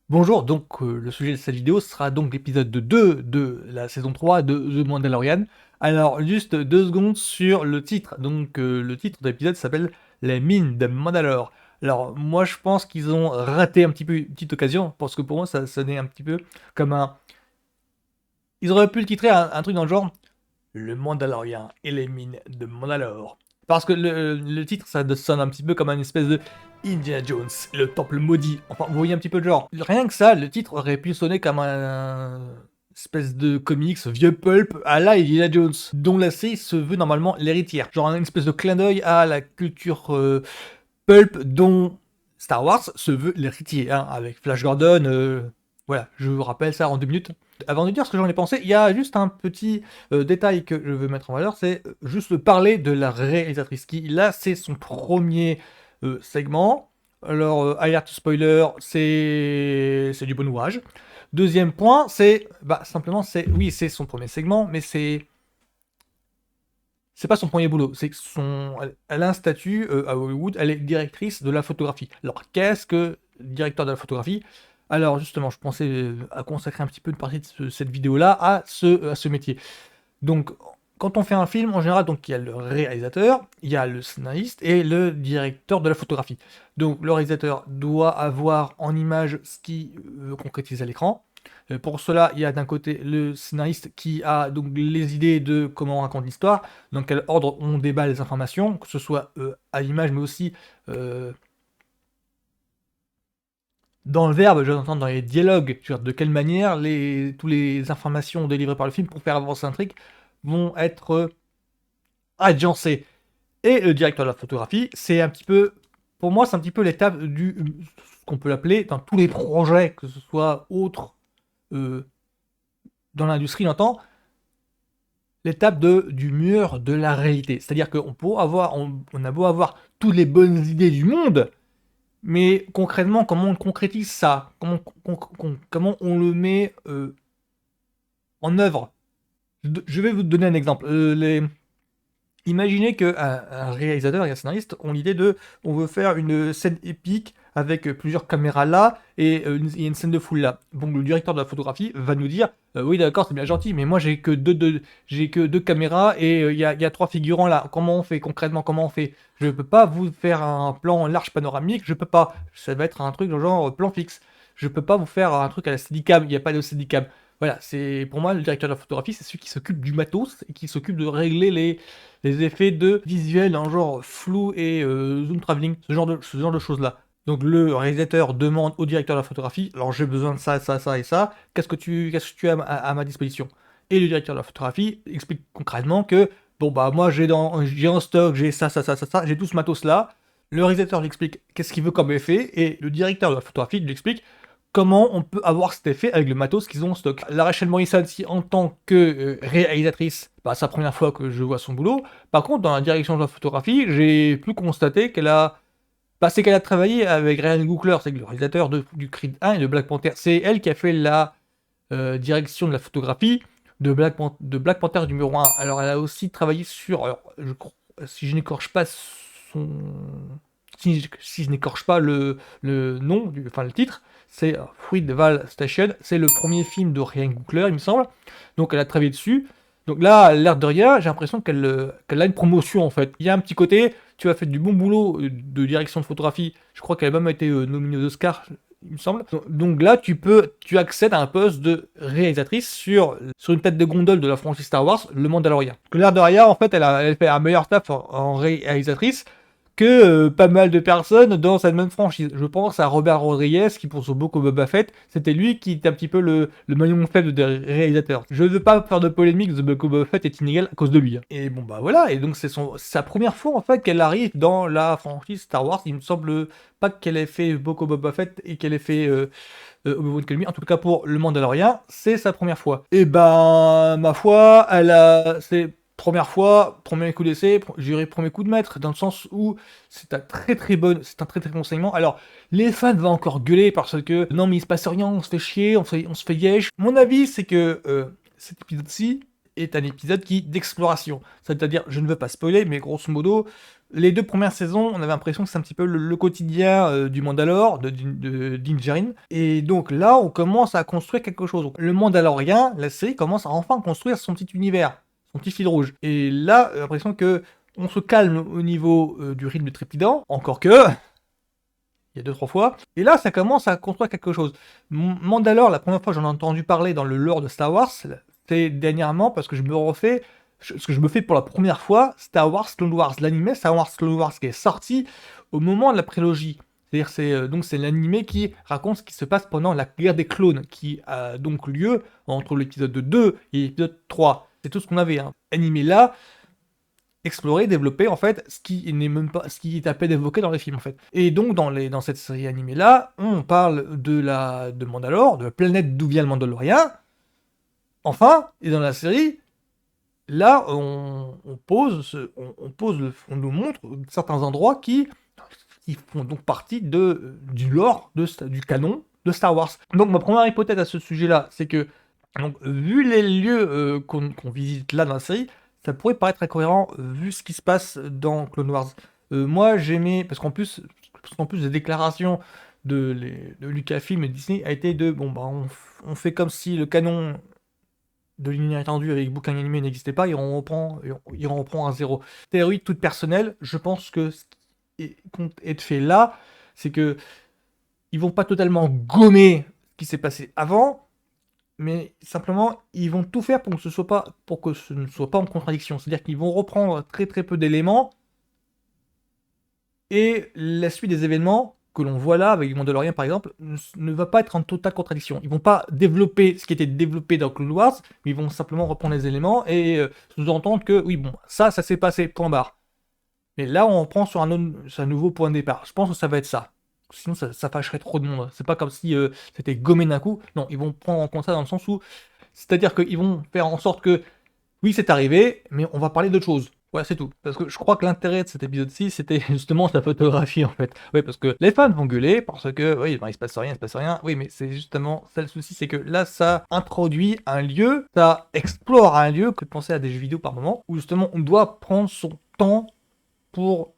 Bonjour, donc le sujet de cette vidéo sera donc l'épisode 2 de la saison 3 de The Mandalorian. Alors juste 2 secondes sur le titre. Donc le titre de l'épisode s'appelle «Les mines de Mandalore». Alors moi je pense qu'ils ont raté un petit peu une petite occasion, parce que pour moi ça sonnait un petit peu comme un... Ils auraient pu le titrer un truc dans le genre «Le Mandalorien et les mines de Mandalore». Parce que le titre ça sonne un petit peu comme une espèce de Indiana Jones, le temple maudit. Enfin, vous voyez un petit peu le genre. Rien que ça, le titre aurait pu sonner comme un espèce de comics vieux pulp à la Indiana Jones, dont la série se veut normalement l'héritière. Genre une espèce de clin d'œil à la culture pulp dont Star Wars se veut l'héritier, hein, avec Flash Gordon. Voilà, je vous rappelle ça en 2 minutes. Avant de dire ce que j'en ai pensé, il y a juste un petit détail que je veux mettre en valeur, c'est juste parler de la réalisatrice qui, là, c'est son premier segment. Alors, alerte spoiler, c'est du bon ouvrage. Deuxième point, c'est, bah, simplement, oui, c'est son premier segment, mais c'est pas son premier boulot, c'est que elle a un statut à Hollywood, elle est directrice de la photographie. Alors, qu'est-ce que directeur de la photographie? Alors, justement, je pensais à consacrer un petit peu une partie de cette vidéo-là à ce métier. Donc, quand on fait un film, en général, donc il y a le réalisateur, il y a le scénariste et le directeur de la photographie. Donc, le réalisateur doit avoir en image ce qui concrétise à l'écran. Pour cela, il y a d'un côté le scénariste qui a donc les idées de comment on raconte l'histoire, dans quel ordre on débat les informations, que ce soit à l'image, mais aussi euh, dans le verbe, je veux entendre dans les dialogues, je veux dire, de quelle manière toutes les informations délivrées par le film pour faire avancer un truc vont être agencées. Et le directeur de la photographie, c'est un petit peu, pour moi, c'est un petit peu l'étape ce qu'on peut l'appeler, dans tous les projets, que ce soit autre, euh, dans l'industrie, on entend, l'étape du mur de la réalité. C'est-à-dire on a beau avoir toutes les bonnes idées du monde, mais concrètement, comment on concrétise ça? Comment on le met en œuvre? Je vais vous donner un exemple. Imaginez qu'un réalisateur et un scénariste ont l'idée on veut faire une scène épique avec plusieurs caméras là et il y a une scène de foule là. Donc le directeur de la photographie va nous dire oui d'accord c'est bien gentil mais moi j'ai que deux caméras et il y a trois figurants là. Comment on fait concrètement? Comment on fait? Je peux pas vous faire un plan large panoramique, je peux pas. Ça va être un truc genre plan fixe. Je peux pas vous faire un truc à la Steadicam, il n'y a pas de Steadicam. Voilà, c'est pour moi le directeur de la photographie, c'est celui qui s'occupe du matos et qui s'occupe de régler les effets de visuel en genre flou et zoom travelling, ce genre de choses-là. Donc le réalisateur demande au directeur de la photographie, alors j'ai besoin de ça, ça, ça et ça, qu'est-ce que tu as à ma disposition? Et le directeur de la photographie explique concrètement que, bon bah moi j'ai en stock, j'ai ça, ça, ça, ça, ça, j'ai tout ce matos-là. Le réalisateur lui explique qu'est-ce qu'il veut comme effet, et le directeur de la photographie lui explique comment on peut avoir cet effet avec le matos qu'ils ont en stock. La Rachel Morrison, si en tant que réalisatrice, bah, c'est la première fois que je vois son boulot. Par contre, dans la direction de la photographie, j'ai pu constater c'est qu'elle a travaillé avec Ryan Coogler, c'est le réalisateur du Creed 1 et de Black Panther. C'est elle qui a fait la direction de la photographie de Black Panther numéro 1. Alors, elle a aussi travaillé sur, alors, si je n'écorche pas son, si je n'écorche pas le nom, enfin le titre, c'est Fruitvale Station. C'est le premier film de Ryan Coogler, il me semble. Donc elle a travaillé dessus. Donc là, l'air de rien, j'ai l'impression qu'elle a une promotion en fait. Il y a un petit côté, tu as fait du bon boulot de direction de photographie. Je crois qu'elle a même été nominée aux Oscars, il me semble. Donc là, tu accèdes à un poste de réalisatrice sur une tête de gondole de la franchise Star Wars, Le Mandalorian. Que l'air de rien, en fait, elle fait un meilleur taf en réalisatrice que pas mal de personnes dans cette même franchise. Je pense à Robert Rodriguez, qui pour son Book of Boba Fett, c'était lui qui était un petit peu le maillon faible des réalisateurs. Je ne veux pas faire de polémique, The Book of Boba Fett est inégal à cause de lui, hein. Et bon bah voilà, et donc c'est sa première fois en fait qu'elle arrive dans la franchise Star Wars. Il me semble pas qu'elle ait fait Book of Boba Fett et qu'elle ait fait Obi-Wan Kenobi. En tout cas pour le Mandalorian, c'est sa première fois. Et ben ma foi, c'est première fois, premier coup d'essai, je dirais premier coup de maître, dans le sens où c'est un très très bon enseignement. Alors, les fans vont encore gueuler parce que non mais il se passe rien, on se fait chier, on se fait yesh. Mon avis, c'est que cet épisode-ci est un épisode d'exploration. C'est-à-dire, je ne veux pas spoiler, mais grosso modo, les 2 premières saisons, on avait l'impression que c'est un petit peu le quotidien, du Mandalore, de Din Djarin et donc là, on commence à construire quelque chose. Donc le Mandalorien, la série commence à enfin construire son petit univers, son petit fil rouge et là, l'impression que on se calme au niveau, du rythme trépidant, encore que, il y a deux trois fois et là, ça commence à construire quelque chose. Mandalore, la première fois que j'en ai entendu parler dans le lore de Star Wars, c'est dernièrement parce que ce que je me fais pour la première fois, Star Wars Clone Wars, l'anime Star Wars Clone Wars qui est sorti au moment de la prélogie. C'est-à-dire c'est l'anime qui raconte ce qui se passe pendant la guerre des clones qui a donc lieu entre l'épisode 2 et l'épisode 3. C'est tout ce qu'on avait, hein. Animé là, explorer, développer en fait ce qui n'est même pas ce qui est à peine évoqué dans les films en fait. Et donc dans cette série animée là, on parle de Mandalore, de la planète d'où vient le Mandalorien. Enfin, et dans la série, là, on nous montre certains endroits qui font donc partie du lore, du canon de Star Wars. Donc ma première hypothèse à ce sujet-là, c'est que, donc, vu les lieux qu'on visite là dans la série, ça pourrait paraître incohérent vu ce qui se passe dans Clone Wars. Moi j'aimais, parce qu'en plus des déclarations de Lucasfilm et Disney a été bon bah on fait comme si le canon de l'univers étendu avec bouquin animé n'existait pas, il reprend à zéro. Théorie toute personnelle, je pense que ce qui compte être fait là, c'est que ils vont pas totalement gommer ce qui s'est passé avant, mais simplement ils vont tout faire pour que ce ne soit pas en contradiction. C'est-à-dire qu'ils vont reprendre très très peu d'éléments et la suite des événements que l'on voit là, avec Mandalorian par exemple, ne va pas être en totale contradiction. Ils vont pas développer ce qui était développé dans Clone Wars, mais ils vont simplement reprendre les éléments et sous-entendre que oui, bon, ça s'est passé, point barre. Mais là, on reprend sur un nouveau point de départ. Je pense que ça va être ça. Sinon, ça fâcherait trop de monde. C'est pas comme si c'était gommé d'un coup. Non, ils vont prendre en compte ça dans le sens où, c'est-à-dire qu'ils vont faire en sorte que oui, c'est arrivé, mais on va parler d'autre chose. Ouais, c'est tout. Parce que je crois que l'intérêt de cet épisode-ci, c'était justement sa photographie, en fait. Oui, parce que les fans vont gueuler, parce que, oui, ben, il se passe rien, il se passe rien. Oui, mais c'est justement ça le souci, c'est que là, ça introduit un lieu, ça explore un lieu, que de penser à des jeux vidéo par moment, où justement, on doit prendre son temps pour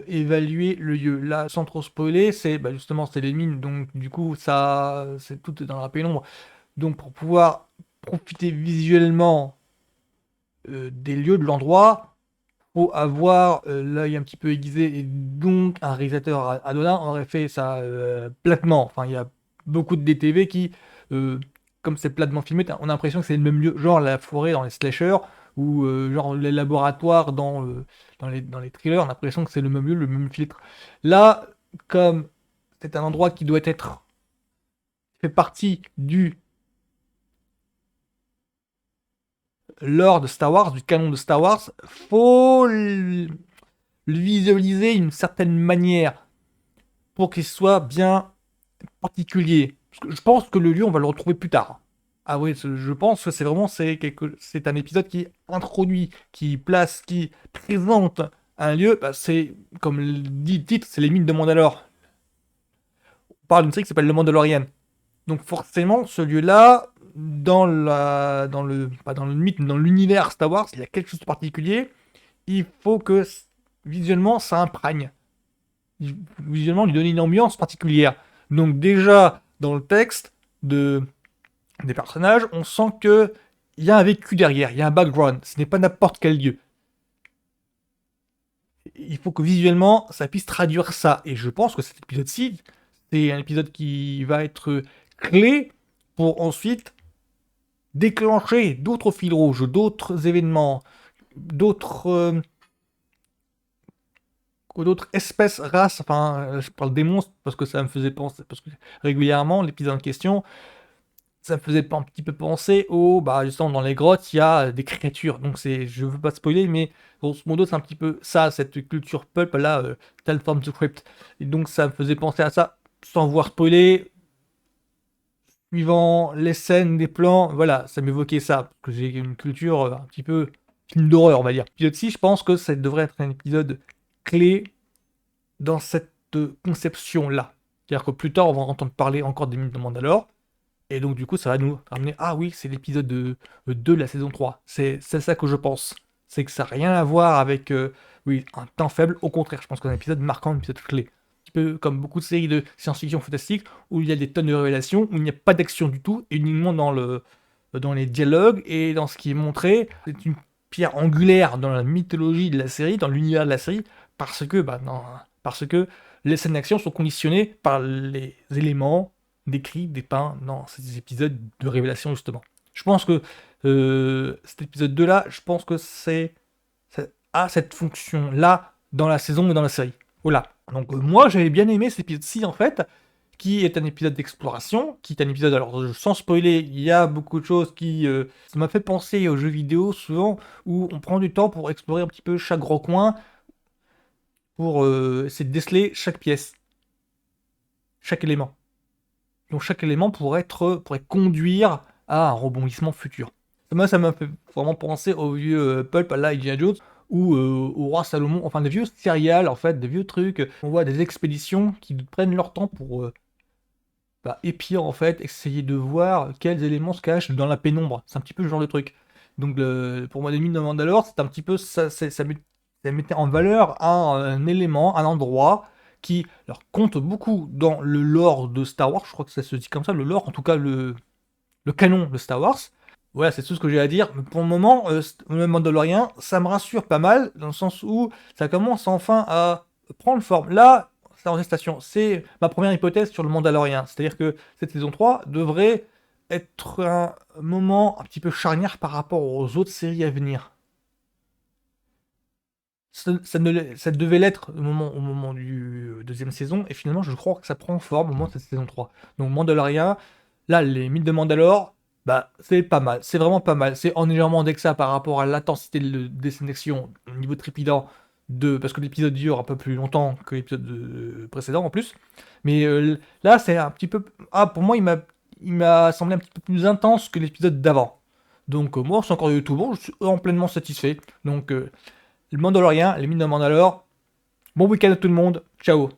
évaluer le lieu. Là, sans trop spoiler, justement, c'est les mines, donc du coup, ça, c'est tout dans la pénombre. Donc, pour pouvoir profiter visuellement des lieux de l'endroit, faut avoir l'œil un petit peu aiguisé et donc un réalisateur Adona aurait fait ça platement. Enfin, il y a beaucoup de DTV qui, comme c'est platement filmé, on a l'impression que c'est le même lieu, genre la forêt dans les slashers ou genre les laboratoires dans les thrillers, on a l'impression que c'est le même lieu, le même filtre. Là, comme c'est un endroit qui doit être fait partie du lore de Star Wars, du canon de Star Wars, faut le visualiser d'une certaine manière pour qu'il soit bien particulier. Parce que je pense que le lieu, on va le retrouver plus tard. Ah oui, je pense que c'est un épisode qui introduit, qui place, qui présente un lieu. Bah, c'est comme le dit le titre, c'est les mines de Mandalore. On parle d'une série qui s'appelle Le Mandalorian. Donc forcément, ce lieu-là, pas dans le mythe, mais dans l'univers Star Wars, il y a quelque chose de particulier. Il faut que visuellement ça imprègne. Visuellement lui donner une ambiance particulière. Donc déjà dans le texte des personnages, on sent que il y a un vécu derrière, il y a un background. Ce n'est pas n'importe quel lieu. Il faut que visuellement ça puisse traduire ça. Et je pense que cet épisode-ci, c'est un épisode qui va être clé pour ensuite déclencher d'autres fils rouges, d'autres événements, d'autres d'autres espèces, races, enfin, je parle des monstres parce que ça me faisait penser, parce que régulièrement, l'épisode en question, ça me faisait un petit peu penser justement, dans les grottes, il y a des créatures. Donc, je veux pas spoiler, mais grosso modo, c'est un petit peu ça, cette culture pulp là, Tales from the Crypt. Et donc, ça me faisait penser à ça, sans vouloir spoiler, suivant les scènes, les plans, voilà, ça m'évoquait ça, parce que j'ai une culture un petit peu film d'horreur, on va dire. Épisode 6, je pense que ça devrait être un épisode clé dans cette conception-là. C'est-à-dire que plus tard, on va entendre parler encore des mines de Mandalore, et donc du coup, ça va nous ramener, ah oui, c'est l'épisode 2 de la saison 3. C'est ça que je pense. C'est que ça n'a rien à voir avec Oui, un temps faible, au contraire, je pense qu'un épisode marquant, un épisode clé. Un petit peu comme beaucoup de séries de science-fiction fantastique, où il y a des tonnes de révélations, où il n'y a pas d'action du tout, et uniquement dans les dialogues et dans ce qui est montré. C'est une pierre angulaire dans la mythologie de la série, dans l'univers de la série, parce que les scènes d'action sont conditionnées par les éléments décrits, dépeints dans ces épisodes de révélation, justement. Je pense que cet épisode 2-là, je pense que ça a cette fonction-là dans la saison et dans la série. Voilà. Donc moi, j'avais bien aimé cet épisode-ci, en fait, qui est un épisode d'exploration, qui est un épisode, alors sans spoiler, il y a beaucoup de choses qui... ça m'a fait penser aux jeux vidéo, souvent, où on prend du temps pour explorer un petit peu chaque recoin, pour essayer de déceler chaque pièce, chaque élément. Donc chaque élément pourrait conduire à un rebondissement futur. Moi, ça m'a fait vraiment penser au vieux Pulp à la Indiana Jones ou au roi Salomon, enfin des vieux serials, en fait, des vieux trucs. On voit des expéditions qui prennent leur temps pour épier, en fait, essayer de voir quels éléments se cachent dans la pénombre. C'est un petit peu ce genre de truc. Donc pour moi, les mines de Mandalore, c'est un petit peu ça, ça mettait en valeur un élément, un endroit qui leur compte beaucoup dans le lore de Star Wars, je crois que ça se dit comme ça, le lore, en tout cas le canon de Star Wars. Voilà, c'est tout ce que j'ai à dire. Mais pour le moment, le Mandalorian, ça me rassure pas mal, dans le sens où ça commence enfin à prendre forme. Là, c'est en gestation. C'est ma première hypothèse sur le Mandalorian. C'est-à-dire que cette saison 3 devrait être un moment un petit peu charnière par rapport aux autres séries à venir. Ça devait l'être au moment du deuxième saison, et finalement, je crois que ça prend forme au moment de cette saison 3. Donc, Mandalorian, là, les mythes de Mandalore, bah, c'est pas mal, c'est vraiment pas mal. C'est en légèrement ça par rapport à l'intensité des scènes d'action au niveau trépidant, parce que l'épisode dure un peu plus longtemps que l'épisode précédent en plus. Mais là, c'est un petit peu. Ah, pour moi, il m'a semblé un petit peu plus intense que l'épisode d'avant. Donc, moi, c'est encore du tout bon, je suis en pleinement satisfait. Donc, le Mandalorian, les mines de Mandalore. Bon week-end à tout le monde. Ciao.